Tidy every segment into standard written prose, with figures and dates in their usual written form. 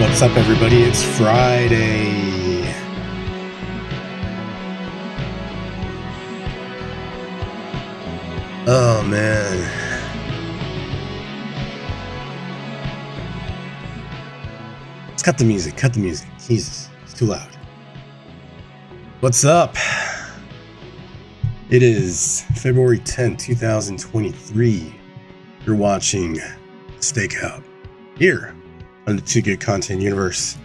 What's up, everybody? It's Friday. Oh, man. Let's cut the music. Cut the music. Jesus, it's too loud. What's up? It is February 10th, 2023. You're watching STAKEOUT here on the Too Good Content Universe.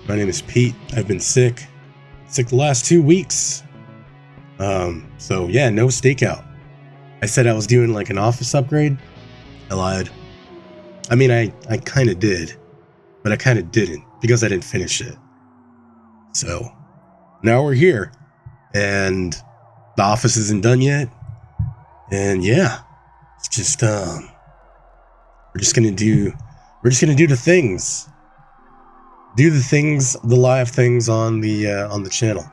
My name is Pete. I've been sick the last 2 weeks. So yeah, no STAKEOUT. I said I was doing like an office upgrade. I lied. I mean, I kind of did, but I kind of didn't because I didn't finish it. So now we're here, and the office isn't done yet. And yeah, it's just we're just gonna do the things. Do the things, the live things on the channel.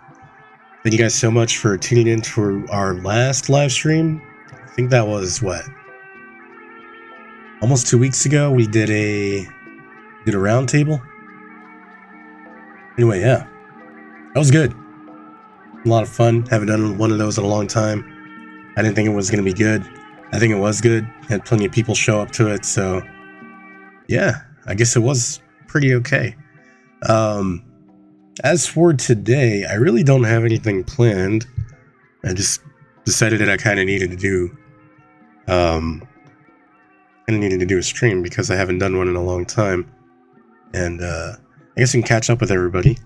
Thank you guys so much for tuning in to our last live stream. I think that was what? Almost 2 weeks ago. We did a round table. Anyway, yeah. That was good. A lot of fun. Haven't done one of those in a long time. I didn't think it was gonna be good. I think it was good. Had plenty of people show up to it, so yeah, I guess it was pretty okay. As for today, I really don't have anything planned. I just decided that I kind of needed to do a stream because I haven't done one in a long time, and I guess we can catch up with everybody.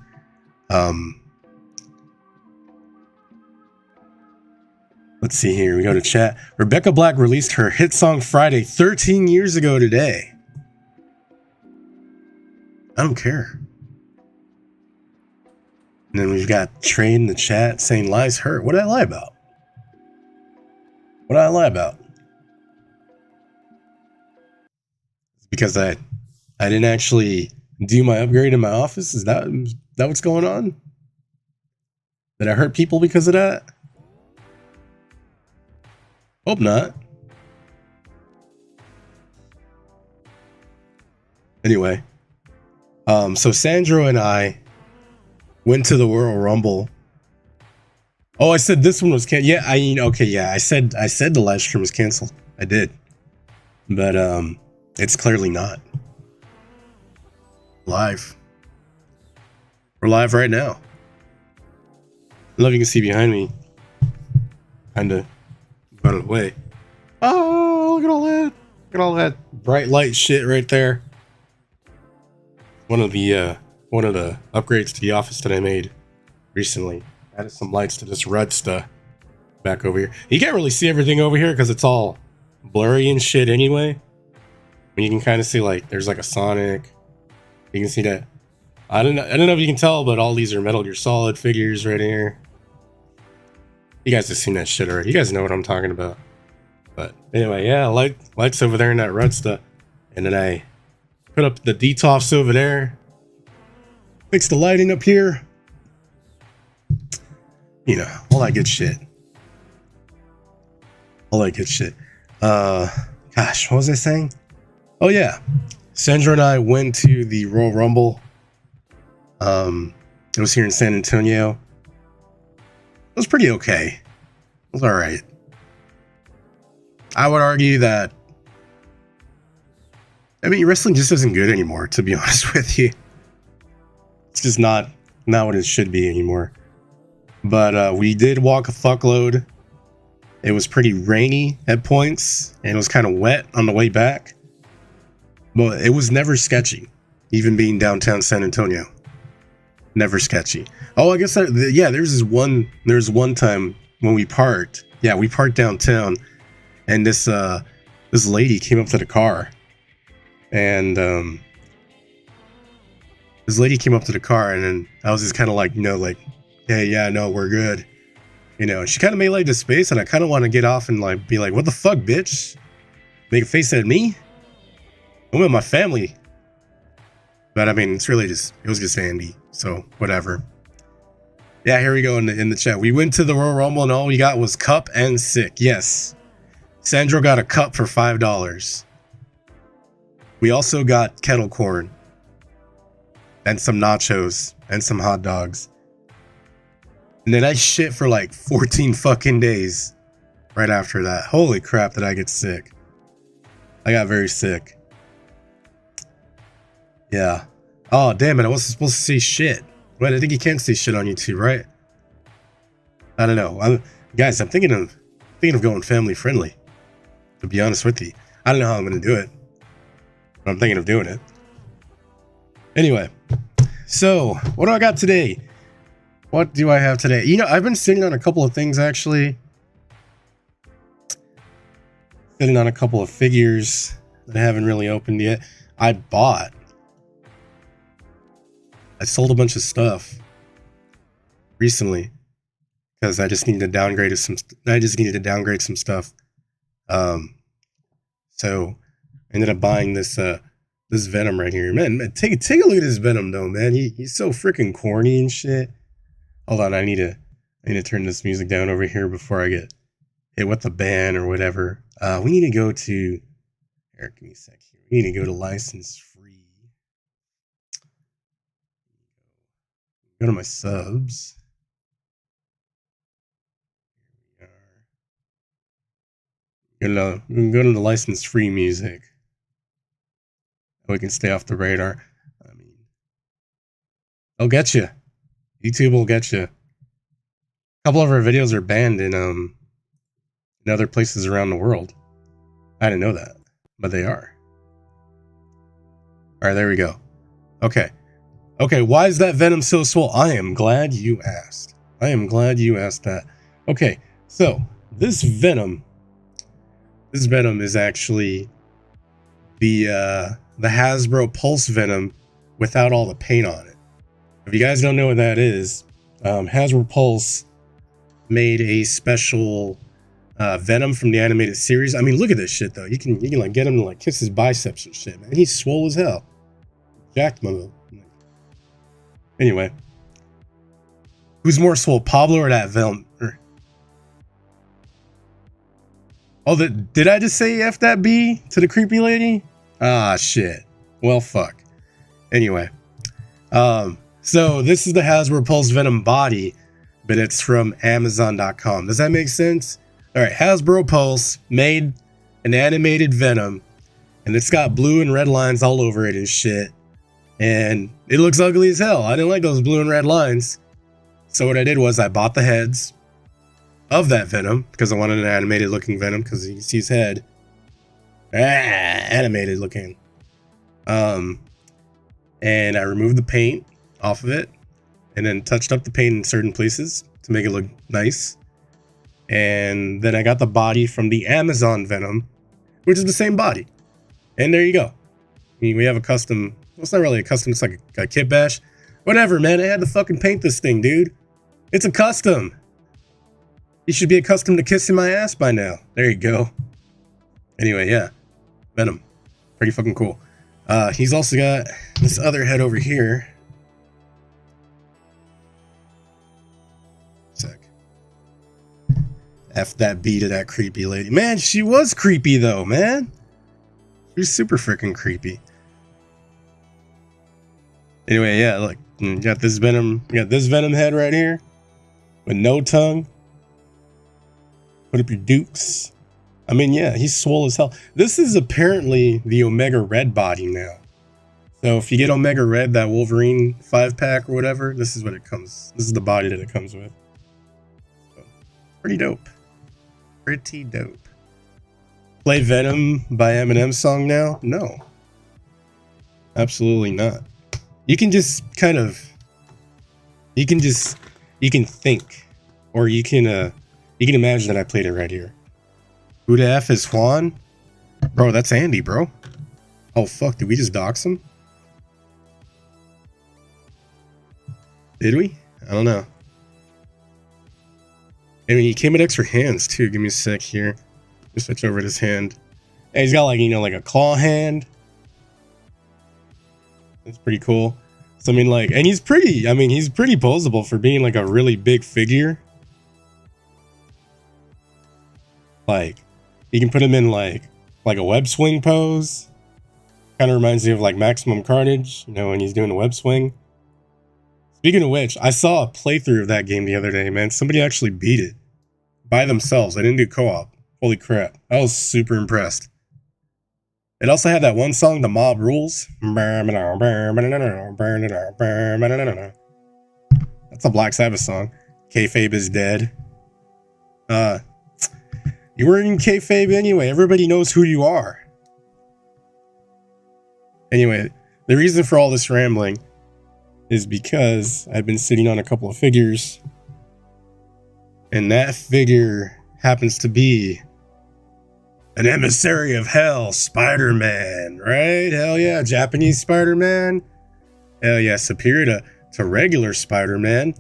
Let's see here. We go to chat. Rebecca Black released her hit song Friday 13 years ago today. I don't care. And then we've got Trey in the chat saying lies hurt. What did I lie about? What did I lie about? It's because I didn't actually do my upgrade in my office. Is that what's going on? Did I hurt people because of that? Hope not. Anyway, so Sandro and I went to the Royal Rumble. Oh, I said this one was canceled. Yeah, I said the live stream was canceled. I did, but it's clearly not live. We're live right now. I love you can see behind me. Kinda out of the way. Oh, look at all that! Look at all that bright light shit right there. One of the upgrades to the office that I made recently. Added some lights to this red stuff back over here. You can't really see everything over here because it's all blurry and shit anyway. But you can kind of see like there's like a Sonic. You can see that. I don't know if you can tell, but all these are Metal Gear Solid figures right here. You guys have seen that shit already. You guys know what I'm talking about. But anyway, yeah, lights over there in that red stuff. And then I put up the DTOFs over there. Fix the lighting up here. You know, all that good shit. All that good shit. Gosh, what was I saying? Oh yeah. Sandra and I went to the Royal Rumble. It was here in San Antonio. It was pretty okay. It was alright. I would argue that, I mean, wrestling just isn't good anymore, to be honest with you. It's just not what it should be anymore. But we did walk a fuckload. It was pretty rainy at points, and it was kind of wet on the way back. But it was never sketchy, even being downtown San Antonio. Never sketchy. Oh, I guess there's one time when we parked. Yeah, we parked downtown, and this lady came up to the car, and this lady came up to the car, and then I was just kind of like, you know, like, hey, yeah, no, we're good. You know, she kind of made like this space, and I kind of want to get off and like be like, what the fuck, bitch? Make a face at me? I'm with my family. But I mean, it was just Andy. So whatever. Yeah, here we go in the chat. We went to the Royal Rumble and all we got was cup and sick. Yes. Sandro got a cup for $5. We also got kettle corn. and some nachos and some hot dogs. And then I shit for like 14 fucking days right after that. Holy crap, did I get sick. I got very sick. Yeah. Oh, damn it. I wasn't supposed to say shit. Wait, I think you can't say shit on YouTube, right? I don't know. Guys, I'm thinking of going family friendly, to be honest with you. I don't know how I'm going to do it, but I'm thinking of doing it. Anyway, so what do I got today? What do I have today? You know, I've been sitting on a couple of things, actually. Sitting on a couple of figures that I haven't really opened yet. I sold a bunch of stuff recently because I just needed to downgrade some. I just needed to downgrade some stuff. So I ended up buying this this Venom right here. Man, take a look at this Venom though, man. He's so freaking corny and shit. Hold on, I need to turn this music down over here before I get hit with the ban or whatever. We need to go to. Here, give me a sec here. We need to go to license free. Go to my subs. Here we are. Go to the license free music. We can stay off the radar. I mean, they'll get you. YouTube will get you. A couple of our videos are banned in other places around the world. I didn't know that, but they are. All right, there we go. Okay. Okay, why is that Venom so swole? I am glad you asked. I am glad you asked that. Okay, so this Venom is actually the Hasbro Pulse Venom without all the paint on it. If you guys don't know what that is, Hasbro Pulse made a special Venom from the animated series. I mean, look at this shit though. You can like get him to like kiss his biceps and shit, man. He's swole as hell. Jacked mother. Anyway, who's more swole, Pablo or that Venom? Oh, did I just say F that B to the creepy lady? Ah, shit. Well, fuck. Anyway, so this is the Hasbro Pulse Venom body, but it's from Amazon.com. Does that make sense? All right, Hasbro Pulse made an animated Venom, and it's got blue and red lines all over it and shit. And it looks ugly as hell. I didn't like those blue and red lines. So what I did was I bought the heads of that Venom because I wanted an animated looking Venom because you can see his head. Animated looking. And I removed the paint off of it and then touched up the paint in certain places to make it look nice. And then I got the body from the Amazon Venom, which is the same body. And there you go. I mean, we have a custom. Well, it's not really a custom. It's like a kit bash. Whatever, man. I had to fucking paint this thing, dude. It's a custom. You should be accustomed to kissing my ass by now. There you go. Anyway, yeah. Venom. Pretty fucking cool. He's also got this other head over here. Sec. F that B to that creepy lady. Man, she was creepy though, man. She was super freaking creepy. Anyway, yeah, look. You got this Venom. You got this Venom head right here. With no tongue. Put up your dukes. I mean, yeah, he's swole as hell. This is apparently the Omega Red body now. So if you get Omega Red, that Wolverine 5-pack or whatever, this is what it comes. This is the body that it comes with. So, pretty dope. Pretty dope. Play Venom by Eminem song now? No. Absolutely not. You can just kind of... You can think. Or you can imagine that I played it right here. Who the F is Juan? Bro, that's Andy, bro. Oh, fuck. Did we just dox him? Did we? I don't know. I mean, he came with extra hands, too. Give me a sec here. Just switch over his hand. And he's got, like, you know, like a claw hand. That's pretty cool. So, I mean, like, and he's pretty posable for being, like, a really big figure. Like, you can put him in like a web swing pose. Kind of reminds me of like Maximum Carnage, you know, when he's doing the web swing. Speaking of which, I saw a playthrough of that game the other day, man. Somebody actually beat it by themselves. I didn't do co-op. Holy crap. I was super impressed. It also had that one song, The Mob Rules. That's a Black Sabbath song. Kayfabe is dead. You weren't in kayfabe anyway. Everybody knows who you are. Anyway, the reason for all this rambling is because I've been sitting on a couple of figures, and that figure happens to be an emissary of hell, Spider-Man, right? Hell yeah, Japanese Spider-Man. Hell yeah, superior to regular Spider-Man.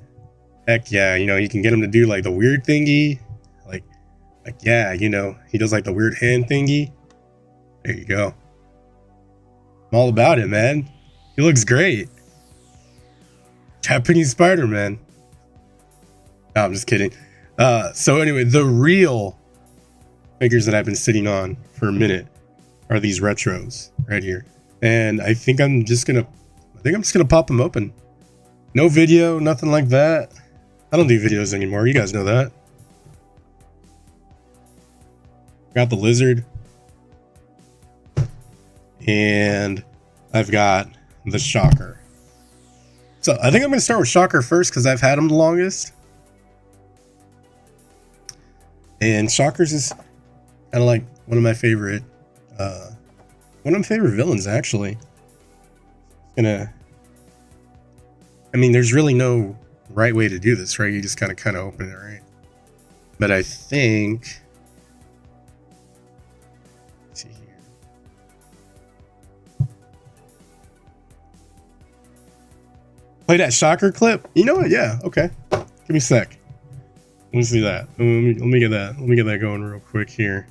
Heck yeah, you know, you can get him to do like the weird thingy. Like yeah, you know, he does like the weird hand thingy. There you go. I'm all about it, man. He looks great. Japanese Spider-Man. No, I'm just kidding. So anyway, the real figures that I've been sitting on for a minute are these retros right here. And I think I'm just gonna pop them open. No video, nothing like that. I don't do videos anymore. You guys know that. Got the lizard. And I've got the Shocker. So I think I'm going to start with Shocker first because I've had him the longest. And Shockers is kind of like one of my favorite villains, actually. I mean, there's really no right way to do this, right? You just kind of open it, right? But I think, let's see here. Play that Shocker clip? You know what? Yeah, okay. Give me a sec. Let me see that. Let me get that. Let me get that going real quick here.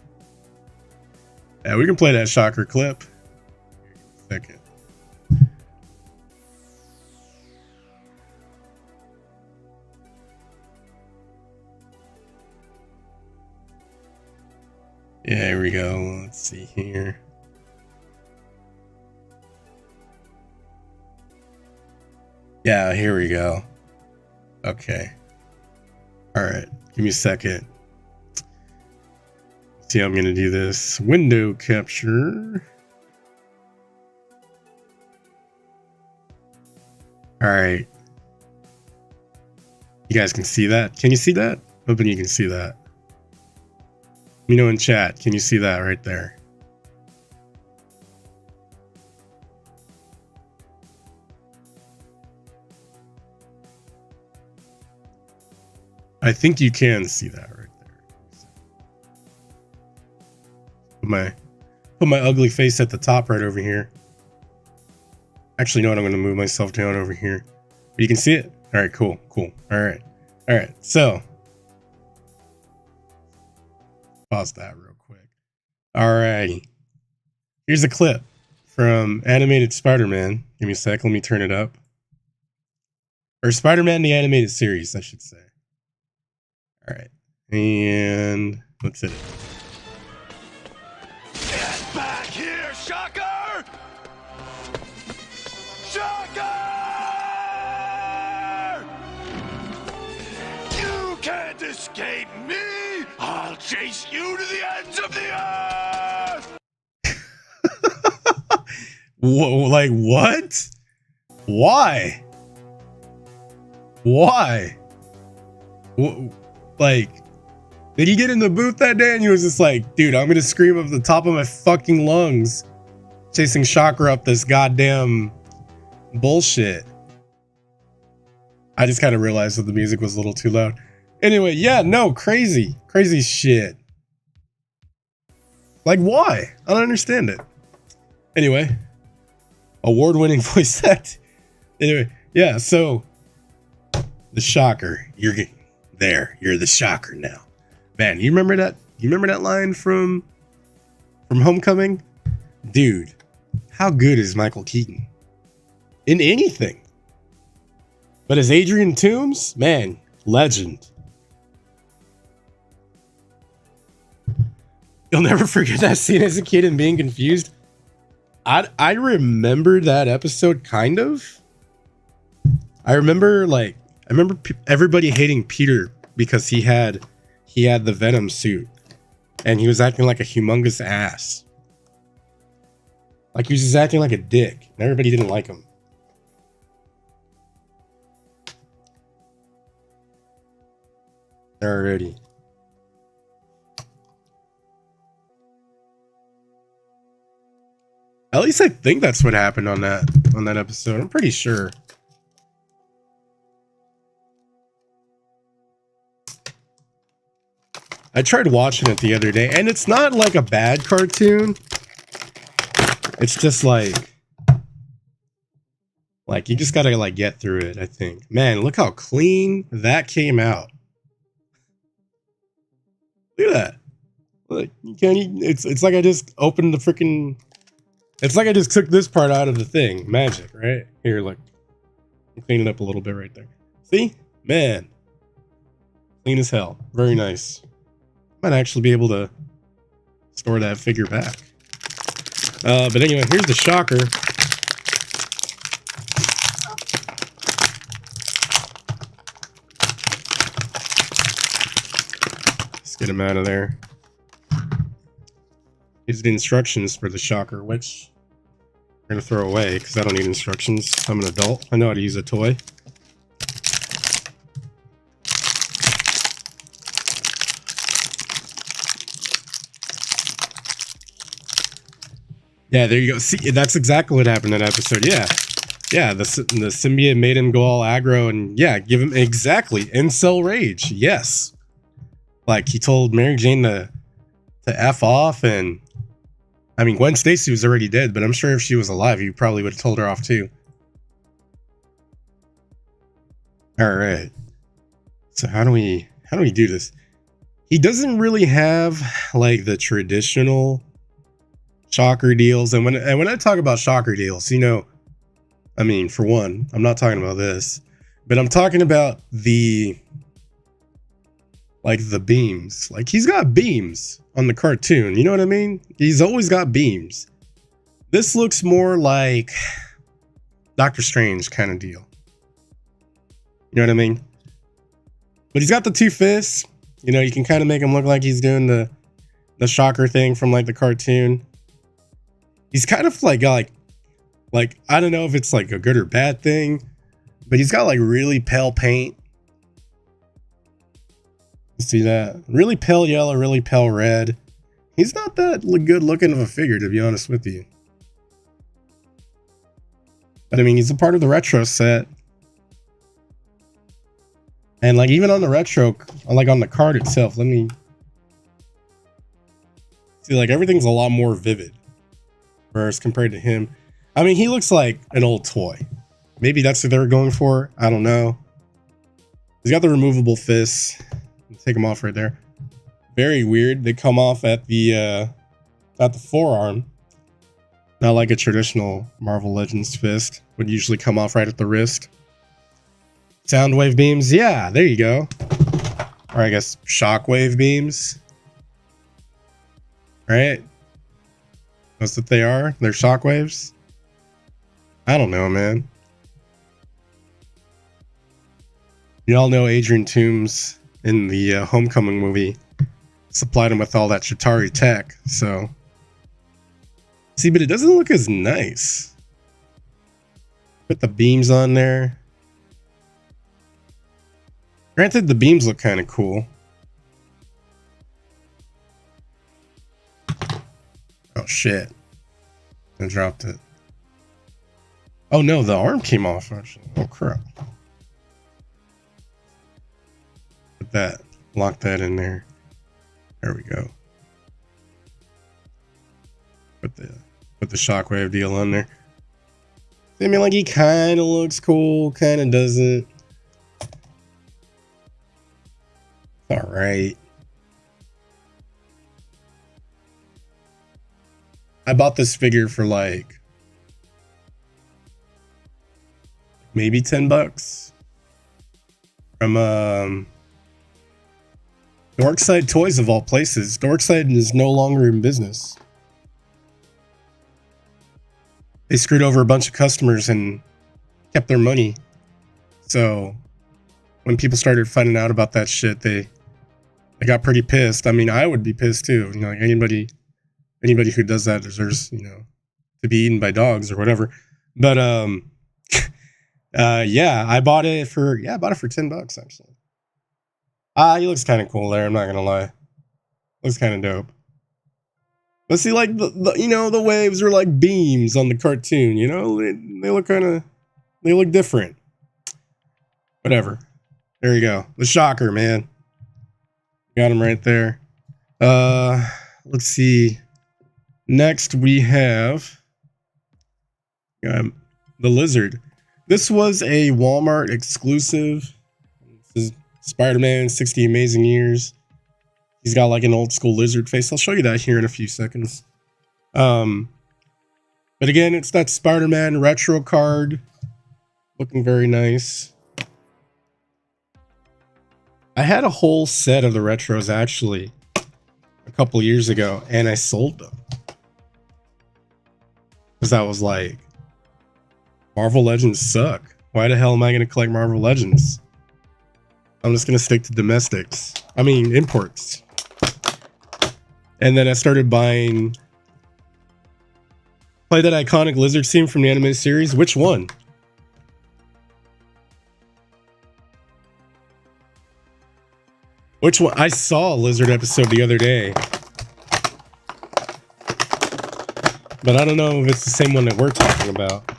Yeah, we can play that Shocker clip. Second. Yeah, here we go. Let's see here. Yeah, here we go. Okay. All right. Give me a second. Let's see how I'm going to do this. Window capture. All right. You guys can see that? Can you see that? Hoping you can see that. Let me know in chat. Can you see that right there? I think you can see that right there. Put my ugly face at the top right over here. Actually, no, I'm going to move myself down over here. But you can see it? All right, cool. All right. So, pause that real quick. All righty. Here's a clip from Animated Spider-Man. Give me a sec. Let me turn it up. Or Spider-Man the Animated Series, I should say. All right. And let's hit it. Get back here, Shocker! Shocker! You can't escape me! I'll chase you to the ends of the earth! Whoa, like what? Why? Like, did he get in the booth that day and he was just like, dude, I'm gonna scream up the top of my fucking lungs chasing Shocker up this goddamn bullshit. I just kind of realized that the music was a little too loud. Anyway, yeah, no, crazy shit. Like, why? I don't understand it. Anyway, award-winning voice act. Anyway, yeah, so the Shocker, you're the Shocker now. Man, you remember that? You remember that line from Homecoming? Dude, how good is Michael Keaton? In anything. But as Adrian Toomes, man, legend. You'll never forget that scene as a kid and being confused. I remember that episode kind of. I remember everybody hating Peter because he had the Venom suit and he was acting like a humongous ass. Like he was just acting like a dick and everybody didn't like him. Alrighty. At least I think that's what happened on that episode. I'm pretty sure. I tried watching it the other day, and it's not like a bad cartoon. It's just like you just gotta like get through it, I think. Man, look how clean that came out. Look at that. Look, you can't eat, it's like I just opened the freaking. It's like I just took this part out of the thing. Magic, right? Here, look. Clean it up a little bit right there. See? Man. Clean as hell. Very nice. Might actually be able to store that figure back. But anyway, here's the shocker. Let's get him out of there. Here's the instructions for the shocker, which I'm going to throw away because I don't need instructions. I'm an adult. I know how to use a toy. Yeah, there you go. See, that's exactly what happened in that episode. Yeah. Yeah, the symbiote made him go all aggro and, yeah, give him exactly incel rage. Yes. Like, he told Mary Jane to F off, and I mean, Gwen Stacy was already dead, but I'm sure if she was alive, you probably would have told her off too. All right. So how do we do this? He doesn't really have like the traditional shocker deals, and when I talk about shocker deals, you know, I mean, for one, I'm not talking about this, but I'm talking about the beams. Like, he's got beams on the cartoon, you know what I mean? He's always got beams. This looks more like Doctor Strange kind of deal. You know what I mean? But he's got the two fists. You know, you can kind of make him look like he's doing the shocker thing from like the cartoon. He's kind of like I don't know if it's like a good or bad thing, but he's got like really pale paint. See that? Really pale yellow, really pale red. He's not that good looking of a figure, to be honest with you. But I mean, he's a part of the retro set. And like even on the retro, like on the card itself, let me see, like everything's a lot more vivid. Whereas compared to him, I mean, he looks like an old toy. Maybe that's what they were going for. I don't know. He's got the removable fists. Take them off right there. Very weird. They come off at the forearm. Not like a traditional Marvel Legends fist. Would usually come off right at the wrist. Soundwave beams. Yeah, there you go. Or I guess shockwave beams. Right? That's what they are. They're shockwaves. I don't know, man. Y'all know Adrian Toomes in the Homecoming movie supplied him with all that Chitauri tech, so see, but it doesn't look as nice. Put the beams on there. Granted, the beams look kind of cool. Oh shit, I dropped it. Oh no, the arm came off actually. Oh crap. That, lock that in there. There we go. Put the shockwave deal on there. I mean, like, he kind of looks cool, kind of doesn't. All right. I bought this figure for like maybe $10 from Dorkside Toys of all places. Dorkside is no longer in business. they screwed over a bunch of customers and kept their money. So when people started finding out about that shit, they got pretty pissed. I mean, I would be pissed too. You know, like anybody who does that deserves, you know, to be eaten by dogs or whatever. But yeah, I bought it for $10 actually. He looks kind of cool there. I'm not gonna lie, looks kind of dope. But see, like the you know, the waves are like beams on the cartoon. You know, they look different. Whatever. There you go. The shocker, man. Got him right there. Let's see. Next we have the lizard. This was a Walmart exclusive. This is Spider-Man 60 Amazing Years. He's got like an old school lizard face. I'll show you that here in a few seconds. But again, it's that Spider-Man retro card. Looking very nice. I had a whole set of the retros actually a couple years ago, and I sold them. Because I was like, Marvel Legends suck. Why the hell am I going to collect Marvel Legends? I'm just going to stick to domestics. I mean, imports. And then I started buying... Play that iconic lizard scene from the animated series. Which one? Which one? I saw a lizard episode the other day. But I don't know if it's the same one that we're talking about.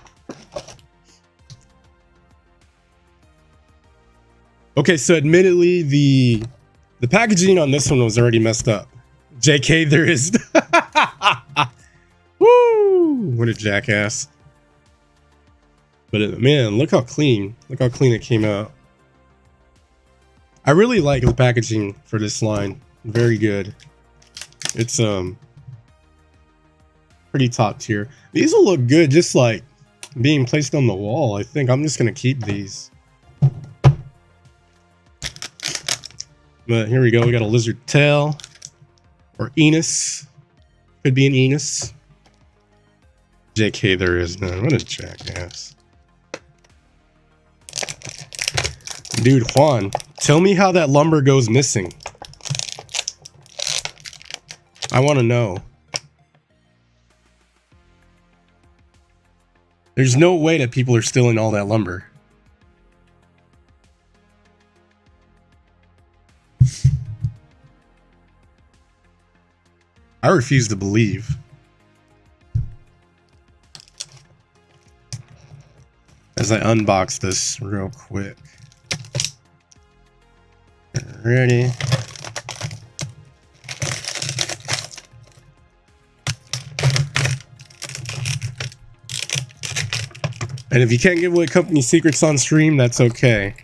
Okay, so admittedly, the packaging on this one was already messed up. JK, there is... Woo! What a jackass. But man, look how clean. Look how clean it came out. I really like the packaging for this line. Very good. It's pretty top tier. These will look good just like being placed on the wall. I think I'm just gonna keep these. But here we go. We got a lizard tail. Or Enos. Could be an Enos. JK, there is none. What a jackass. Dude, Juan, tell me how that lumber goes missing. I want to know. There's no way that people are stealing all that lumber. I refuse to believe. As I unbox this real quick. Ready? And if you can't give away company secrets on stream, that's okay.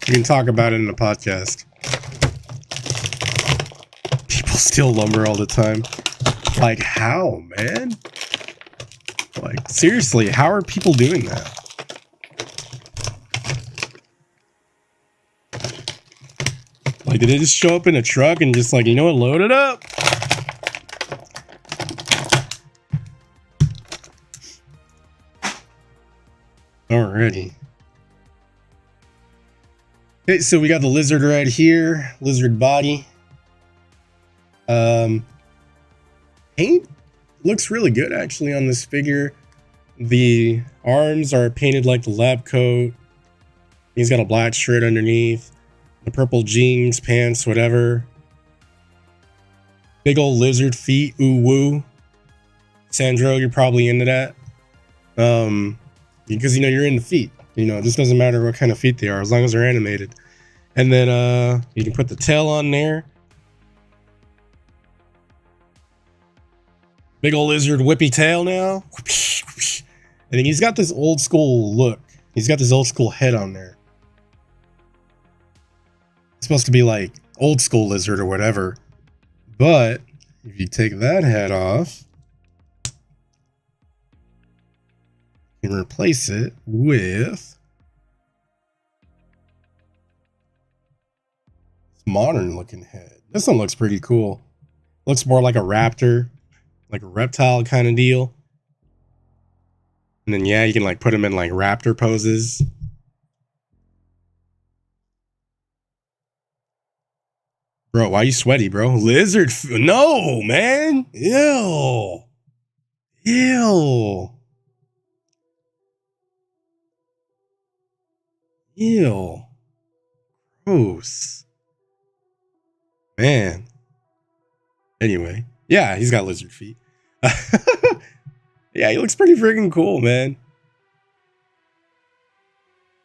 You can talk about it in the podcast. People steal lumber all the time. Like, how, man? Like, seriously, how are people doing that? Like, did they just show up in a truck and just like, you know what, load it up? Alrighty. Okay, so we got the lizard right here. Lizard body. Paint looks really good actually on this figure. The arms are painted like the lab coat. He's got a black shirt underneath. The purple jeans, pants, whatever. Big old lizard feet, ooh woo. Sandro, you're probably into that. Because, you know, you're into feet. You know, it just doesn't matter what kind of feet they are, as long as they're animated. And then you can put the tail on there. Big old lizard whippy tail now. And then he's got this old school look. He's got this old school head on there. It's supposed to be like old school lizard or whatever. But if you take that head off, you can replace it with this modern looking head. This one looks pretty cool. Looks more like a raptor. like a reptile kind of deal. And then yeah, you can like put them in like raptor poses. Bro, why you sweaty, bro? Lizard no, man. Ew. Ew. Ew. Gross. Man. Anyway. Yeah, he's got lizard feet. Yeah, he looks pretty freaking cool, man.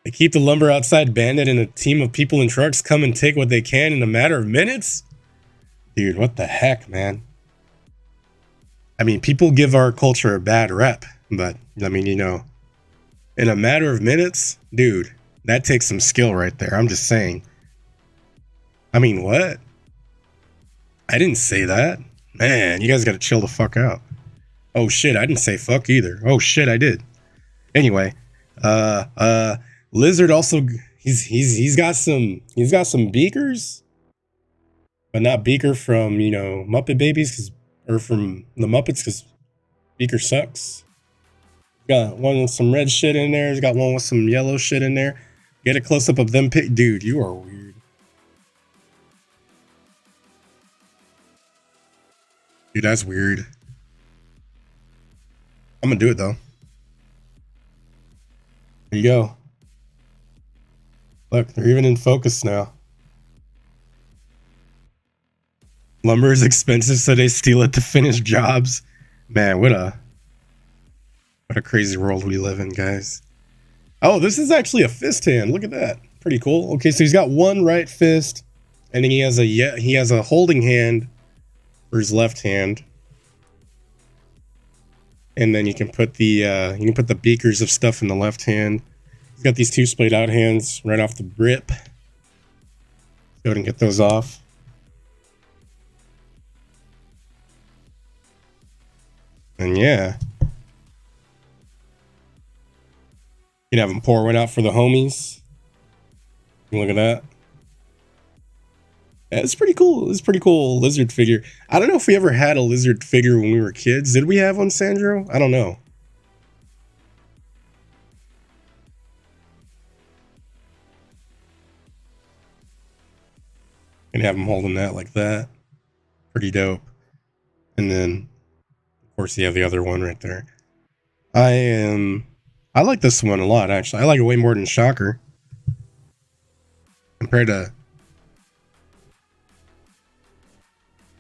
They keep the lumber outside bandit and a team of people in trucks come and take what they can in a matter of minutes? Dude, what the heck, man? I mean, people give our culture a bad rep, but I mean, you know, in a matter of minutes, dude, that takes some skill right there. I'm just saying. I mean, what? I didn't say that. Man, you guys gotta chill the fuck out. Oh shit, I didn't say fuck either. Oh shit, I did. Anyway, Lizard also he's got some beakers, but not Beaker from, you know, Muppet Babies or from the Muppets, because Beaker sucks. Got one with some red shit in there. He's got one with some yellow shit in there. Get a close up of them. Dude, you are weird. Dude, that's weird. I'm gonna do it though. There you go. Look, they're even in focus now. Lumber is expensive, so they steal it to finish jobs. Man, what a crazy world we live in, guys. Oh, this is actually a fist hand. Look at that. Pretty cool. Okay, so he's got one right fist, and then he has a holding hand for his left hand. And then you can put the beakers of stuff in the left hand. He's got these two splayed out hands right off the grip. Go ahead and get those off. And yeah. You can have him pour one out for the homies. Look at that. Yeah, it's pretty cool. It's pretty cool lizard figure. I don't know if we ever had a lizard figure when we were kids. Did we have one, Sandro? I don't know. And have him holding that like that. Pretty dope. And then, of course, you have the other one right there. I like this one a lot, actually. I like it way more than Shocker. Compared to...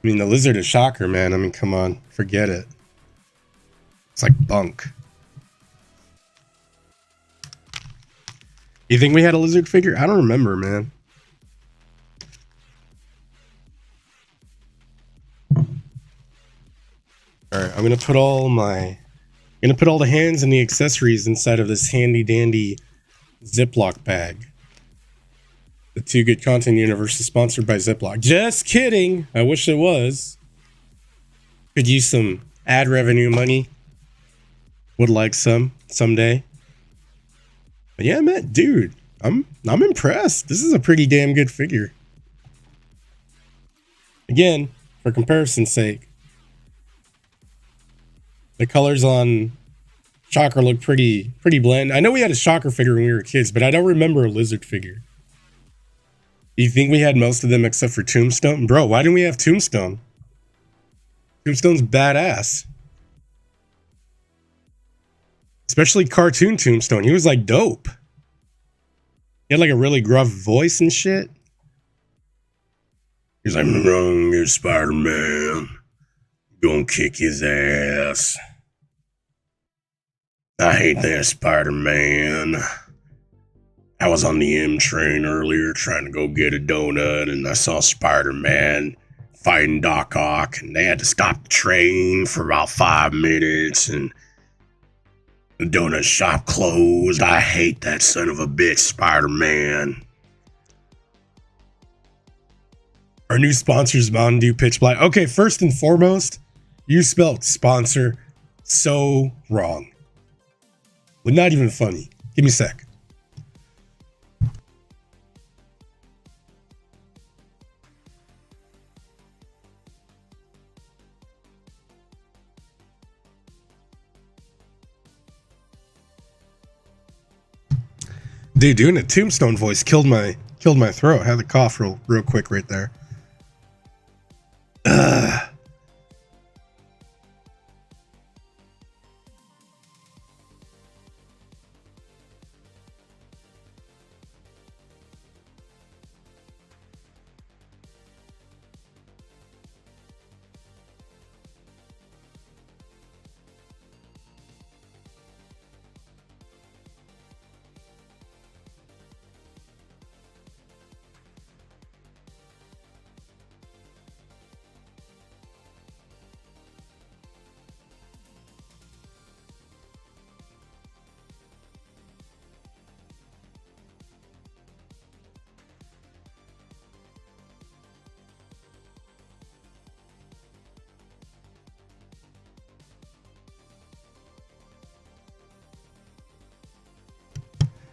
I mean, the lizard is Shocker, man. I mean, come on. Forget it. It's like bunk. You think we had a lizard figure? I don't remember, man. Alright, I'm gonna put all the hands and the accessories inside of this handy dandy Ziploc bag. The Too Good Content Universe is sponsored by Ziploc. Just kidding. I wish it was. Could use some ad revenue money. Would like some someday. But yeah, man, dude, I'm impressed. This is a pretty damn good figure. Again, for comparison's sake, the colors on Shocker look pretty bland. I know we had a Shocker figure when we were kids, but I don't remember a lizard figure. You think we had most of them except for Tombstone? Bro, why didn't we have Tombstone? Tombstone's badass. Especially cartoon Tombstone. He was like dope. He had like a really gruff voice and shit. He's like, wrong, you're Spider-Man. Gonna kick his ass. I hate that Spider-Man. I was on the M train earlier trying to go get a donut, and I saw Spider-Man fighting Doc Ock, and they had to stop the train for about 5 minutes, and the donut shop closed. I hate that son of a bitch, Spider-Man. Our new sponsor is Mountain Dew Pitch Black. Okay, first and foremost, you spelled sponsor so wrong. But not even funny. Give me a sec. Dude, doing a tombstone voice killed my throat. I had the cough real quick right there. Ugh.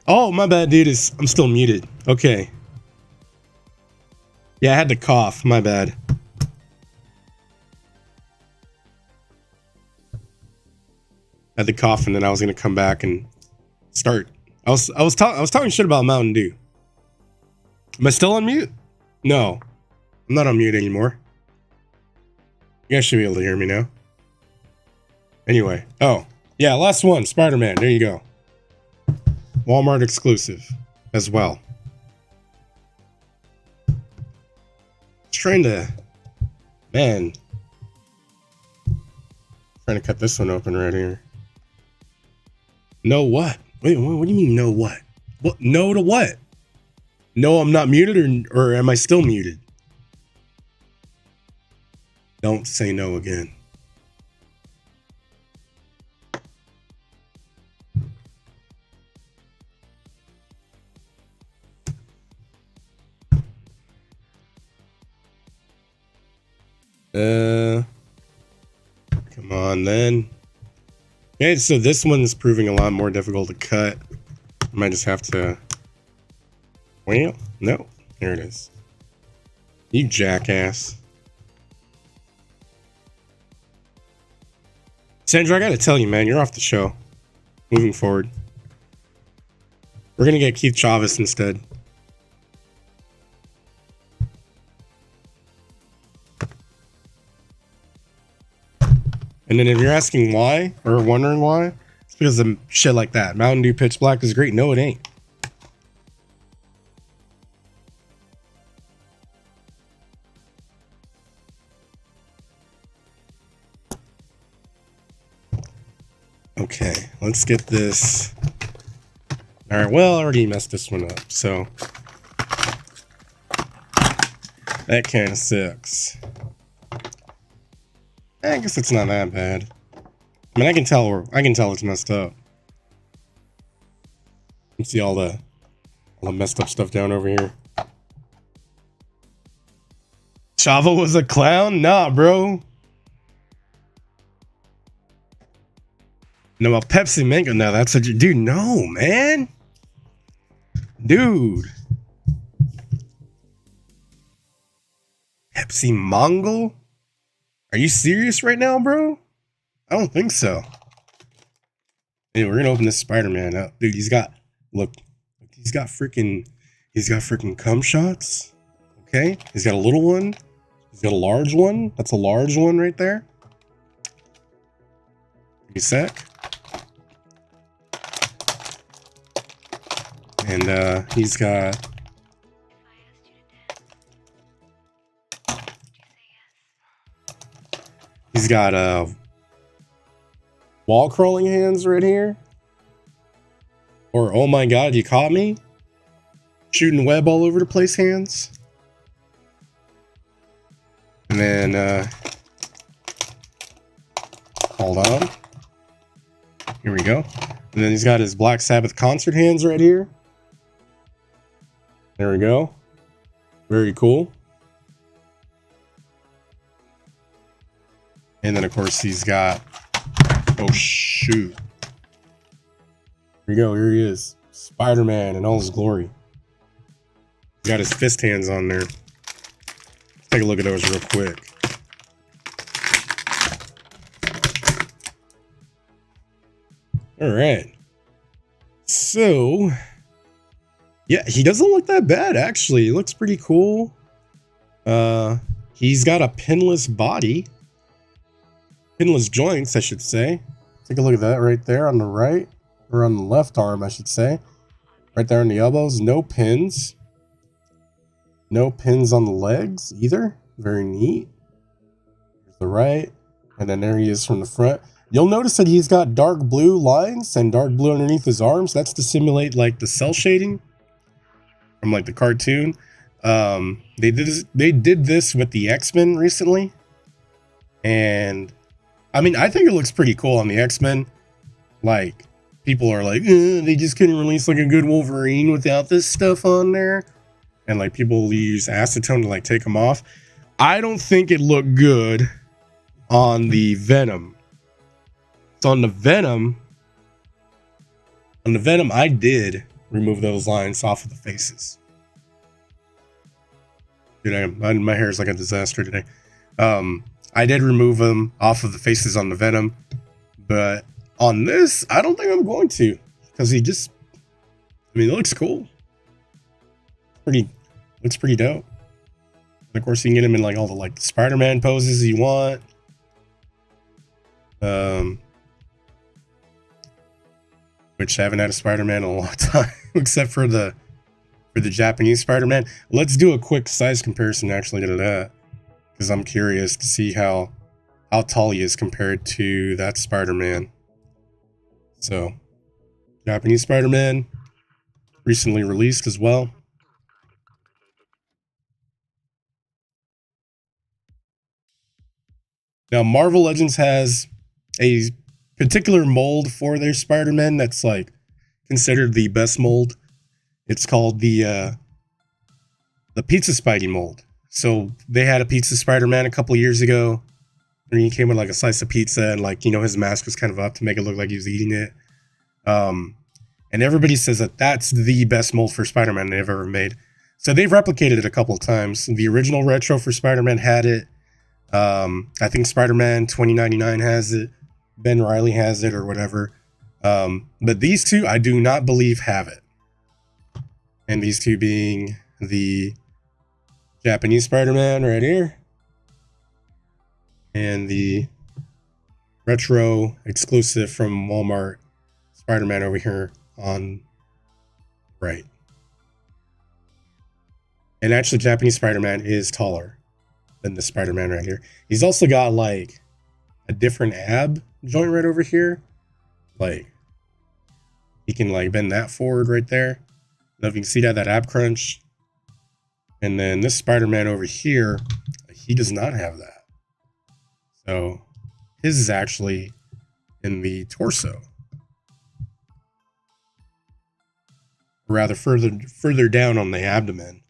Oh, my bad, dude. I'm still muted. Okay. Yeah, I had to cough. My bad. I had to cough, and then I was gonna come back and start. I was talking shit about Mountain Dew. Am I still on mute? No, I'm not on mute anymore. You guys should be able to hear me now. Anyway, oh yeah, last one, Spider-Man. There you go. Walmart exclusive as well. Trying to cut this one open right here. No what? Wait, what do you mean no what? What? No to what? No, I'm not muted, or am I still muted? Don't say no again. Come on then. Okay, so this one's proving a lot more difficult to cut. I might just have to. Well, no, here it is. You jackass. Sandra, I gotta tell you, man, you're off the show. Moving forward. We're gonna get Keith Chavez instead. And then if you're asking why, or wondering why, it's because of shit like that. Mountain Dew Pitch Black is great. No, it ain't. Okay, let's get this. All right, well, I already messed this one up, so that kind of sucks. I guess it's not that bad. I mean, I can tell it's messed up. You see all the messed up stuff down over here. Chavo was a clown? Nah, bro. No, about Pepsi Mango. No, that's such a dude. No, man. Dude. Pepsi Mango? Are you serious right now, bro? I don't think so. Anyway, we're gonna open this Spider-Man up. Dude, he's got freaking cum shots. Okay. He's got a little one. He's got a large one. That's a large one right there. Give me a sec. And he's got wall crawling hands right here. Or oh my god, you caught me? Shooting web all over the place hands. And then hold on. Here we go. And then he's got his Black Sabbath concert hands right here. There we go. Very cool. And then of course he's got, oh shoot. Here we go, here he is. Spider-Man in all his glory. He's got his fist hands on there. Let's take a look at those real quick. Alright. So Yeah, he doesn't look that bad, actually. He looks pretty cool. He's got a pinless body. Pinless joints, I should say. Take a look at that right there on the right. Or on the left arm, I should say. Right there on the elbows. No pins. No pins on the legs either. Very neat. There's the right. And then there he is from the front. You'll notice that he's got dark blue lines and dark blue underneath his arms. That's to simulate like the cell shading from like the cartoon. They did this with the X-Men recently. And I mean, I think it looks pretty cool on the X-Men. Like, people are like, they just couldn't release like a good Wolverine without this stuff on there. And like people use acetone to like take them off. I don't think it looked good on the Venom. So on the Venom, I did remove those lines off of the faces. Dude, my hair is like a disaster today. I did remove them off of the faces on the Venom, but on this, I don't think I'm going to, because he just, I mean, it looks cool. Looks pretty dope. And of course, you can get him in like all the like Spider-Man poses you want. Which I haven't had a Spider-Man in a long time, except for the Japanese Spider-Man. Let's do a quick size comparison actually to that, because I'm curious to see how tall he is compared to that Spider-Man. So, Japanese Spider-Man, recently released as well. Now, Marvel Legends has a particular mold for their Spider-Man that's like considered the best mold. It's called the Pizza Spidey mold. So they had a Pizza Spider-Man a couple years ago, and he came with like a slice of pizza, and like, you know, his mask was kind of up to make it look like he was eating it. And everybody says that that's the best mold for Spider-Man they've ever made. So they've replicated it a couple of times. The original retro for Spider-Man had it. I think Spider-Man 2099 has it. Ben Reilly has it, or whatever. But these two, I do not believe have it. And these two being the Japanese Spider-Man right here, and the retro exclusive from Walmart Spider-Man over here on right. And actually, Japanese Spider-Man is taller than the Spider-Man right here. He's also got like a different ab joint right over here. Like, he can like bend that forward right there. Now if you can see that ab crunch. And then this Spider-Man over here, he does not have that. So his is actually in the torso. Or rather further down on the abdomen.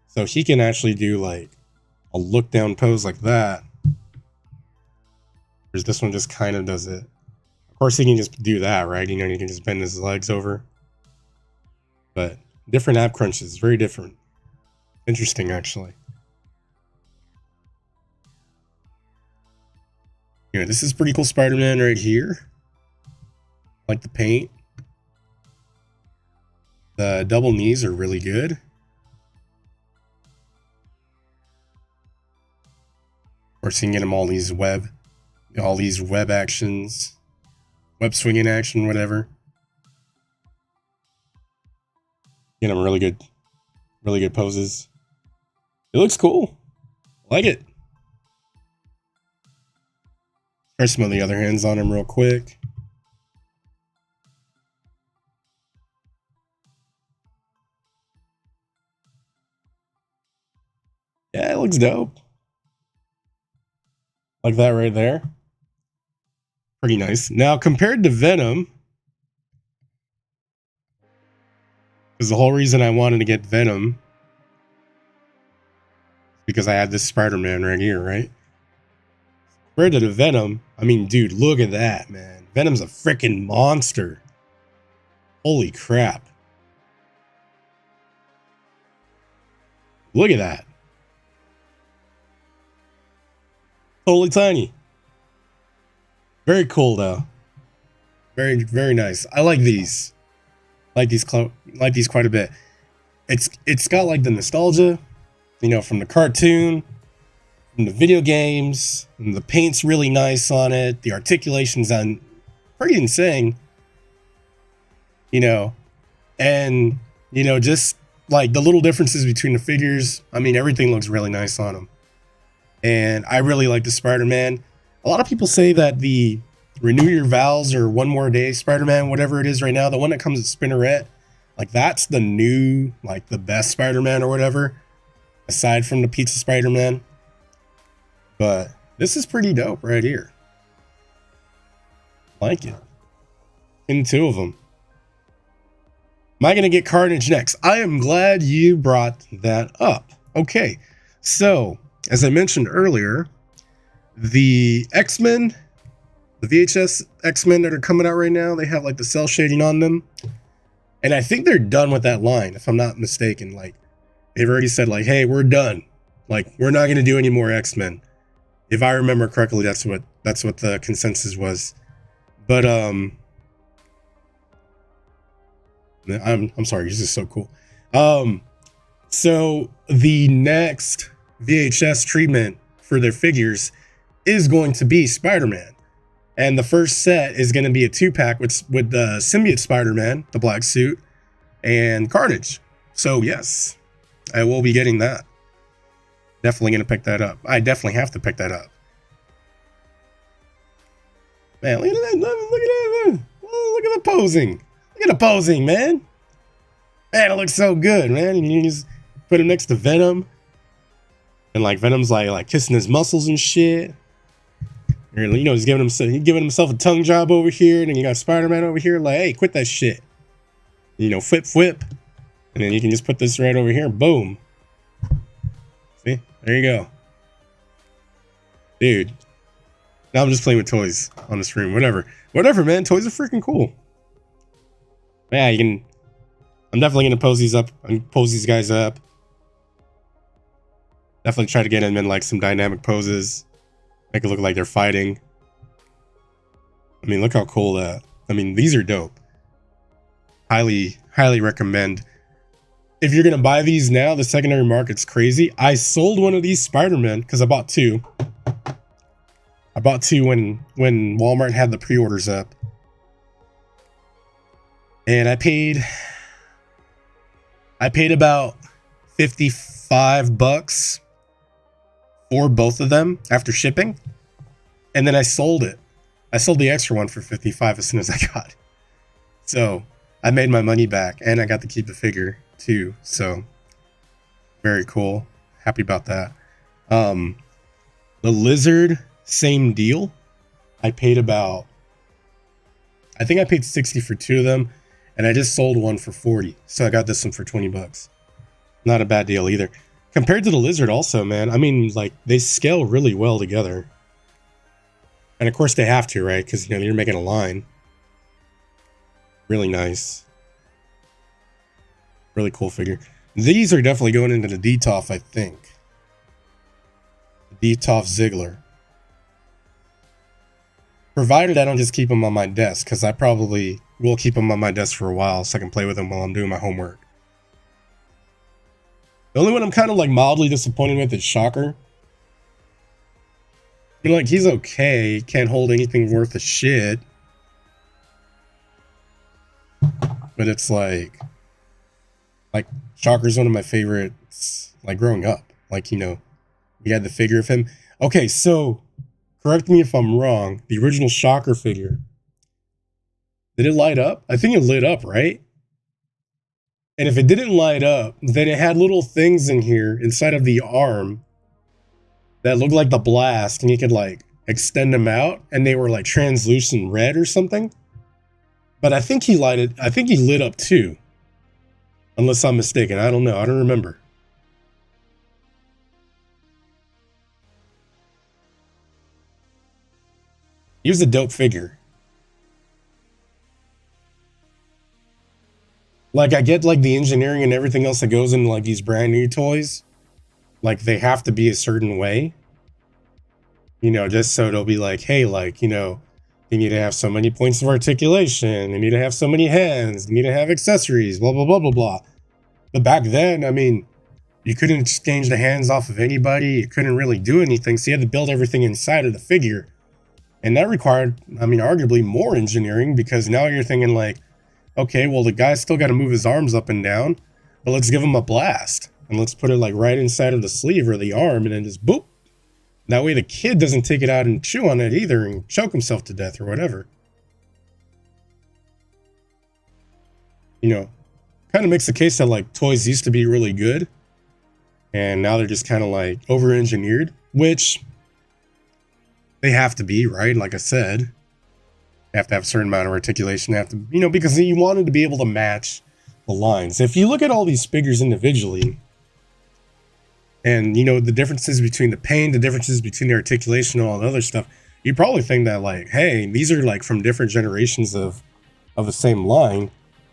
So he can actually do like a look down pose like that. Whereas this one just kind of does it. Of course he can just do that, right? You know, he can just bend his legs over. But different ab crunches, very different. Interesting, actually. Yeah, this is pretty cool Spider-Man right here. Like the paint. The double knees are really good. Of course, you can get him all these web actions, web swinging action, whatever. Get him really good poses. It looks cool. I like it. Try some of the other hands on him real quick. Yeah, it looks dope. Like that right there. Pretty nice. Now, compared to Venom, because the whole reason I wanted to get Venom, because I had this Spider-Man right here, right? Compared to the Venom, I mean, dude, look at that, man. Venom's a freaking monster. Holy crap. Look at that. Totally tiny. Very cool, though. Very, very nice. I like these. Like these quite a bit. it's got like the nostalgia, you know, from the cartoon, from the video games, and the paint's really nice on it. The articulation's on pretty insane, you know, and you know, just like the little differences between the figures. I mean, everything looks really nice on them. And I really like the Spider-Man. A lot of people say that the Renew Your Vows or One More Day Spider-Man, whatever it is right now, the one that comes with Spinneret, like that's the new, like the best Spider-Man or whatever, aside from the Pizza Spider-Man. But this is pretty dope right here. Like it. In two of them. Am I going to get Carnage next? I am glad you brought that up. Okay, so as I mentioned earlier, the X-Men, the VHS X-Men that are coming out right now, they have like the cell shading on them. And I think they're done with that line, if I'm not mistaken. Like, they've already said like, hey, we're done. Like, we're not going to do any more X-Men. If I remember correctly, that's what the consensus was. But I'm sorry, this is so cool. So the next VHS treatment for their figures is going to be Spider-Man. And the first set is going to be a 2-pack with the symbiote Spider-Man, the black suit, and Carnage. So yes, I will be getting that. Definitely going to pick that up. I definitely have to pick that up. Man, look at that. Look at the posing. Look at the posing, man. Man, it looks so good, man. You just put him next to Venom. And like Venom's like kissing his muscles and shit. Or, you know, he's giving himself a tongue job over here. And then you got Spider-Man over here like, hey, quit that shit. You know, flip. And then you can just put this right over here. Boom. See? There you go. Dude. Now I'm just playing with toys on the screen. Whatever, man. Toys are freaking cool. Yeah, you can. I'm definitely gonna pose these guys up. Definitely try to get them in like some dynamic poses. Make it look like they're fighting. I mean, look how cool that. I mean, these are dope. Highly recommend. If you're gonna buy these now, the secondary market's crazy. I sold one of these Spider-Man because I bought two. I bought two when Walmart had the pre-orders up. And I paid about $55 for both of them after shipping. And then I sold it. I sold the extra one for $55 as soon as I got it. So I made my money back and I got to keep the figure too. So very cool. Happy about that. The Lizard, same deal. I think I paid $60 for two of them, and I just sold one for $40. So I got this one for $20. Not a bad deal either. Compared to the Lizard also, man, I mean, like, they scale really well together. And of course they have to, right? Because, you know, you're making a line. Really nice. Really cool figure. These are definitely going into the DTOF, I think. DTOF Ziggler. Provided I don't just keep them on my desk, because I probably will keep them on my desk for a while so I can play with them while I'm doing my homework. The only one I'm kind of like mildly disappointed with is Shocker. I mean, like, he's okay. Can't hold anything worth a shit. But it's like Shocker's one of my favorites, like, growing up. Like, you know, we had the figure of him. Okay, so correct me if I'm wrong. The original Shocker figure, did it light up? I think it lit up, right? And if it didn't light up, then it had little things in here inside of the arm that looked like the blast, and you could like extend them out, and they were like translucent red or something. But I think he lit up too. Unless I'm mistaken. I don't know. I don't remember. He was a dope figure. Like, I get like the engineering and everything else that goes into like these brand new toys. Like, they have to be a certain way. You know, just so it'll be like, hey, like, you know, you need to have so many points of articulation. You need to have so many hands. You need to have accessories, blah, blah, blah, blah, blah. But back then, I mean, you couldn't exchange the hands off of anybody. You couldn't really do anything. So you had to build everything inside of the figure. And that required, I mean, arguably more engineering, because now you're thinking like, okay, well, the guy's still got to move his arms up and down, but let's give him a blast. And let's put it like right inside of the sleeve or the arm and then just boop. That way the kid doesn't take it out and chew on it either and choke himself to death or whatever. You know, kind of makes the case that like toys used to be really good. And now they're just kind of like over-engineered, which they have to be, right? Like I said, you have to have a certain amount of articulation. They have to, you know, because you wanted to be able to match the lines. If you look at all these figures individually, and you know the differences between the paint, the differences between the articulation, and all the other stuff, you probably think that like, hey, these are like from different generations of the same line,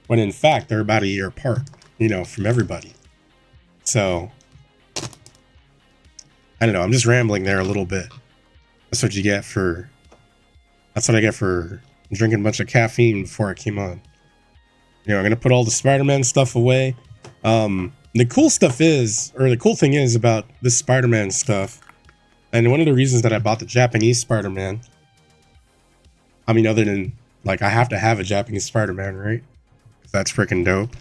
when in fact they're about a year apart, you know, from everybody. So I don't know. I'm just rambling there a little bit. That's what you get for. That's what I get for drinking a bunch of caffeine before I came on. You know, I'm gonna put all the Spider-Man stuff away. The cool stuff is, or the cool thing is about this Spider-Man stuff, and one of the reasons that I bought the Japanese Spider-Man, I mean, other than like I have to have a Japanese Spider-Man, right? That's freaking dope.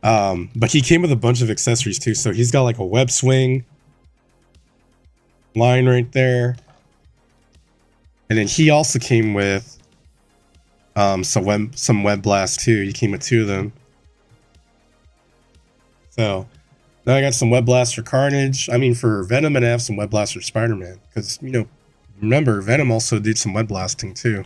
But he came with a bunch of accessories too. So he's got like a web swing line right there. And then he also came with some web blast too. He came with 2 of them. So now I got some web blast for Carnage. I mean, for Venom, and I have some web blast for Spider-Man. Because, you know, remember, Venom also did some web blasting too.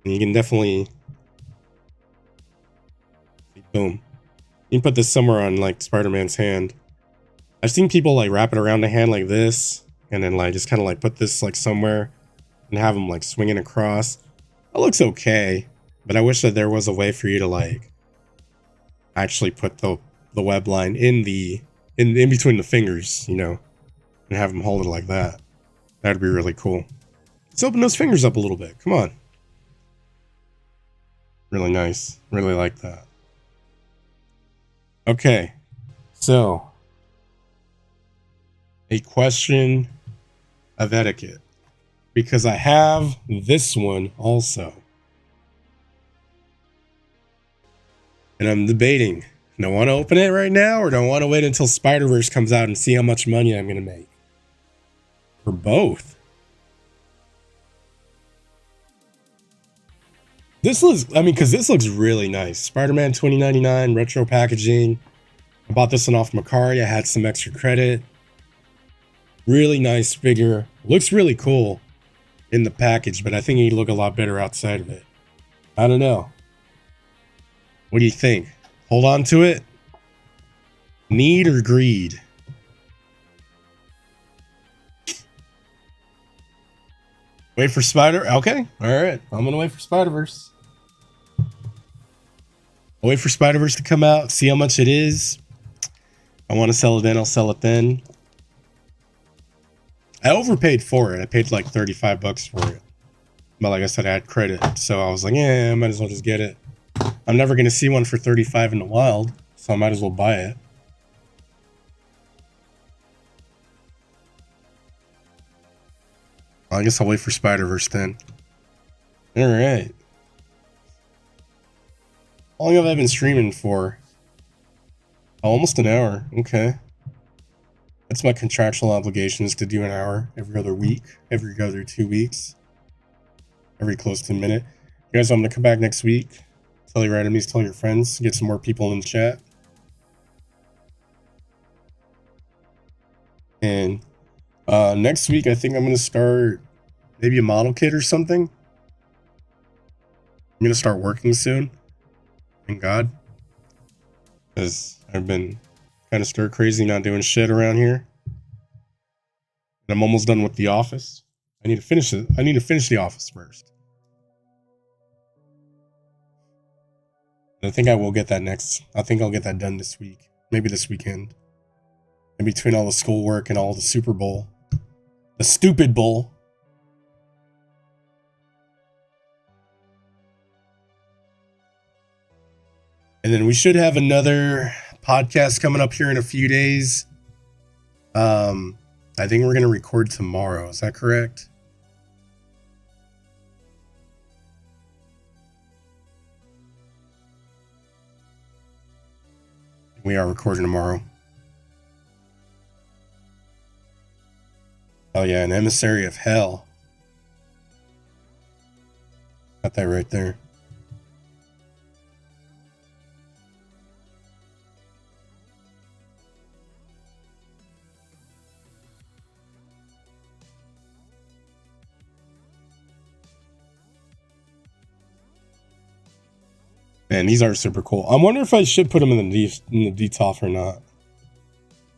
And you can definitely, boom. You can put this somewhere on like Spider-Man's hand. I've seen people like wrap it around the hand like this, and then like just kind of like put this like somewhere and have them like swinging across. That looks okay, but I wish that there was a way for you to like actually put the web line in between the fingers, you know, and have them hold it like that. That'd be really cool. Let's open those fingers up a little bit. Come on. Really nice. Really like that. Okay, so a question of etiquette, because I have this one also, and I'm debating, do I want to open it right now, or do I want to wait until Spider-Verse comes out and see how much money I'm gonna make, or both? This looks, I mean, because this looks really nice. Spider-Man 2099 retro packaging. I bought this one off Macari. I had some extra credit. Really nice figure. Looks really cool in the package, but I think he'd look a lot better outside of it. I don't know. What do you think? Hold on to it? Need or greed? Wait for Spider... Okay, alright. I'm gonna wait for Spider-Verse. I'll wait for Spider-Verse to come out, see how much it is. I want to sell it then, I'll sell it then. I overpaid for it. I paid like 35 bucks for it. But like I said, I had credit. So I was like, yeah, I might as well just get it. I'm never going to see one for 35 in the wild, so I might as well buy it. Well, I guess I'll wait for Spider-Verse then. Alright. How long have I been streaming for? Oh, almost an hour. Okay. That's my contractual obligations, to do an hour every other week, every other 2 weeks, every close to a minute. You guys, I'm going to come back next week. Tell your enemies, tell your friends, get some more people in the chat. And next week, I think I'm going to start maybe a model kit or something. I'm going to start working soon. Thank God. Because I've been kind of stir crazy not doing shit around here. And I'm almost done with The Office. I need to finish it. I need to finish The Office first. I think I will get that next. I think I'll get that done this week. Maybe this weekend. In between all the schoolwork and all the Super Bowl. The stupid bowl. And then we should have another podcast coming up here in a few days. I think we're going to record tomorrow. Is that correct? We are recording tomorrow. Oh yeah, an emissary of hell. Got that right there. Man, these are super cool. I wonder if I should put them in the DTOF or not.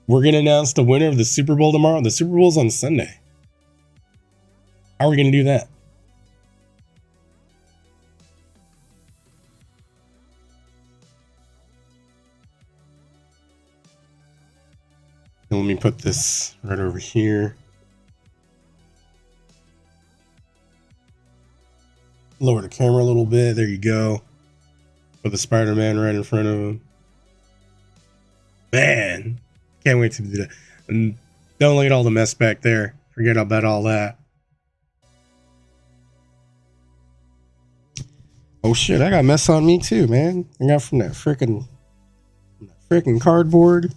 We're going to announce the winner of the Super Bowl tomorrow. The Super Bowl's on Sunday. How are we going to do that? And let me put this right over here. Lower the camera a little bit. There you go. Put the Spider-Man right in front of him. Man, can't wait to do that. And don't look at all the mess back there. Forget about all that. Oh shit, I got mess on me too, man. I got from that freaking cardboard.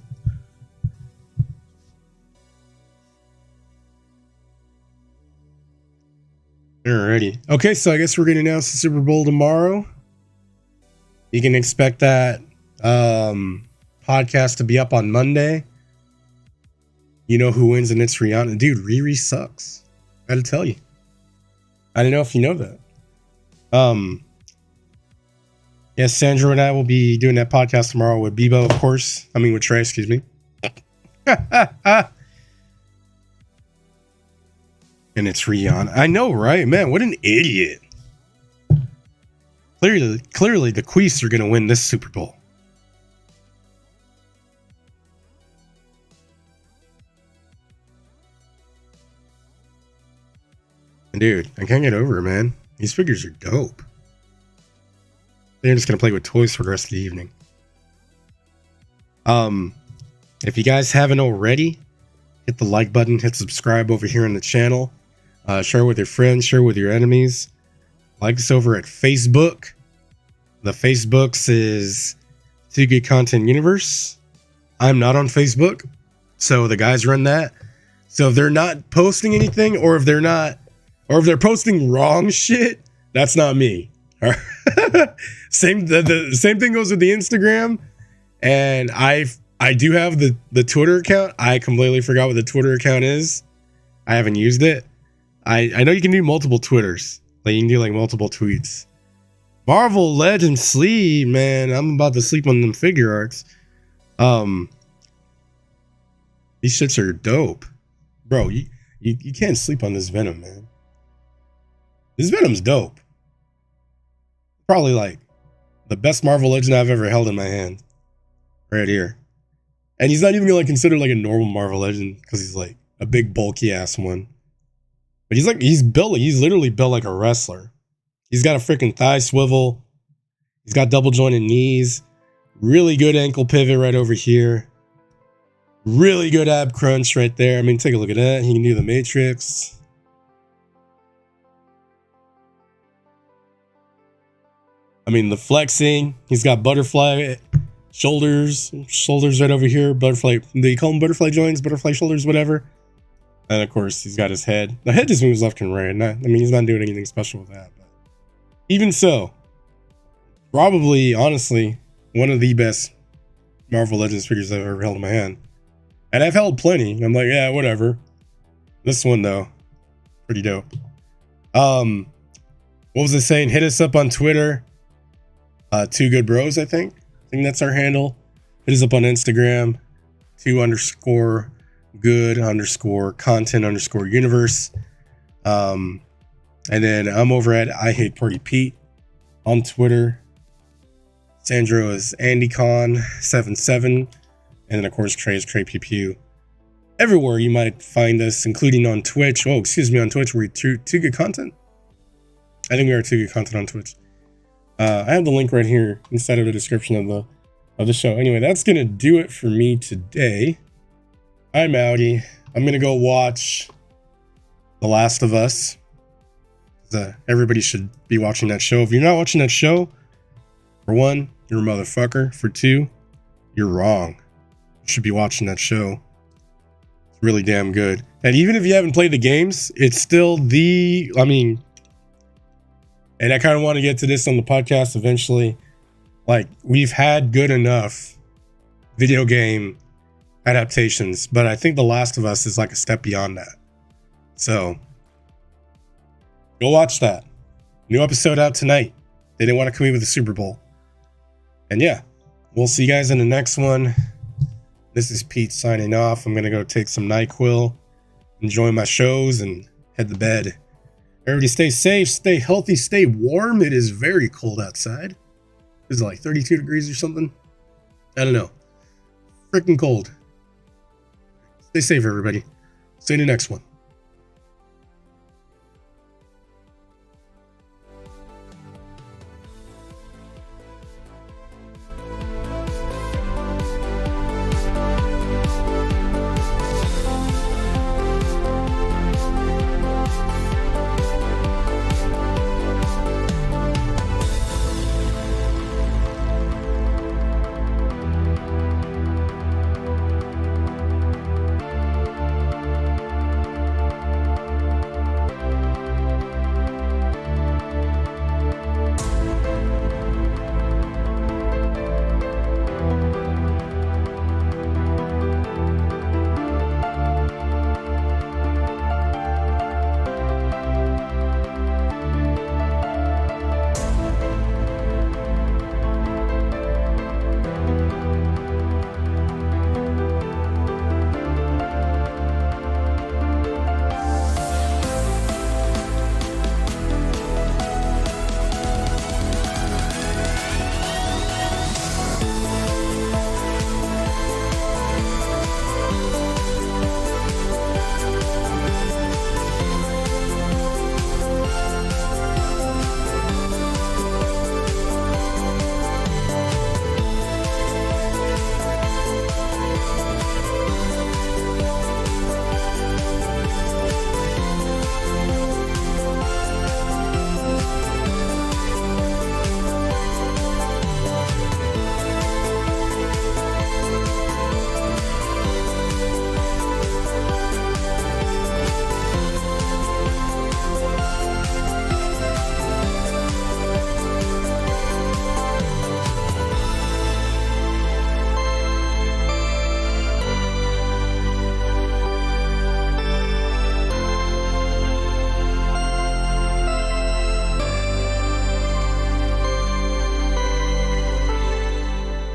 Alrighty. Okay, so I guess we're gonna announce the Super Bowl tomorrow. You can expect that podcast to be up on Monday. You know who wins, and it's Rihanna. Dude, Riri sucks. Gotta tell you. I don't know if you know that. Yes, Sandra and I will be doing that podcast tomorrow with Bebo, of course. I mean, with Trey, excuse me. And it's Rihanna. I know, right? Man, what an idiot. Clearly, the Queefs are going to win this Super Bowl. And dude, I can't get over it, man. These figures are dope. They're just going to play with toys for the rest of the evening. If you guys haven't already, hit the like button, hit subscribe over here on the channel. Share with your friends, share with your enemies. Like us over at Facebook. The Facebook's is Too Good Content Universe. I'm not on Facebook, so the guys run that. So if they're not posting anything, or if they're posting wrong shit, that's not me. The same thing goes with the Instagram, and I do have the Twitter account. I completely forgot what the Twitter account is. I haven't used it. I know you can do multiple Twitters. Like you can do like multiple tweets. Marvel Legends sleep, man. I'm about to sleep on them figure arts. These shits are dope. Bro, you can't sleep on this Venom, man. This Venom's dope. Probably like the best Marvel Legend I've ever held in my hand. Right here. And he's not even gonna like consider like a normal Marvel Legend because he's like a big bulky ass one. But he's literally built like a wrestler. He's got a freaking thigh swivel. He's got double jointed knees. Really good ankle pivot right over here. Really good ab crunch right there. I mean, take a look at that. He can do the Matrix. I mean, the flexing. He's got butterfly shoulders right over here. Butterfly. They call them butterfly joints, butterfly shoulders, whatever. And of course, he's got his head. The head just moves left and right. He's not doing anything special with that. But even so, probably, honestly, one of the best Marvel Legends figures I've ever held in my hand. And I've held plenty. I'm like, yeah, whatever. This one, though, pretty dope. What was I saying? Hit us up on Twitter. 2 Good Bros, I think that's our handle. Hit us up on Instagram. 2_good_content_universe. And then I'm over at I Hate Party Pete on Twitter. Sandro is AndyCon77. And then, of course, Trey is Trey PPU. Everywhere you might find us, including on Twitch. Oh, excuse me, on Twitch, we're Too Good Content. I think we are Too Good Content on Twitch. I have the link right here inside of the description of the show. Anyway, that's gonna do it for me today. I'm outie. I'm gonna go watch The Last of Us. Everybody should be watching that show. If you're not watching that show, for one, you're a motherfucker. For two, you're wrong. You should be watching that show. It's really damn good. And even if you haven't played the games, it's still and I kind of want to get to this on the podcast eventually. Like, we've had good enough video game adaptations, but I think The Last of Us is like a step beyond that. So go watch that. New episode out tonight. They didn't want to come in with the Super Bowl. And yeah, we'll see you guys in the next one. This is Pete signing off. I'm going to go take some NyQuil, enjoy my shows, and head to bed. Everybody stay safe, stay healthy, stay warm. It is very cold outside. Is it like 32 degrees or something? I don't know. Freaking cold. Stay safe, everybody. See you in the next one.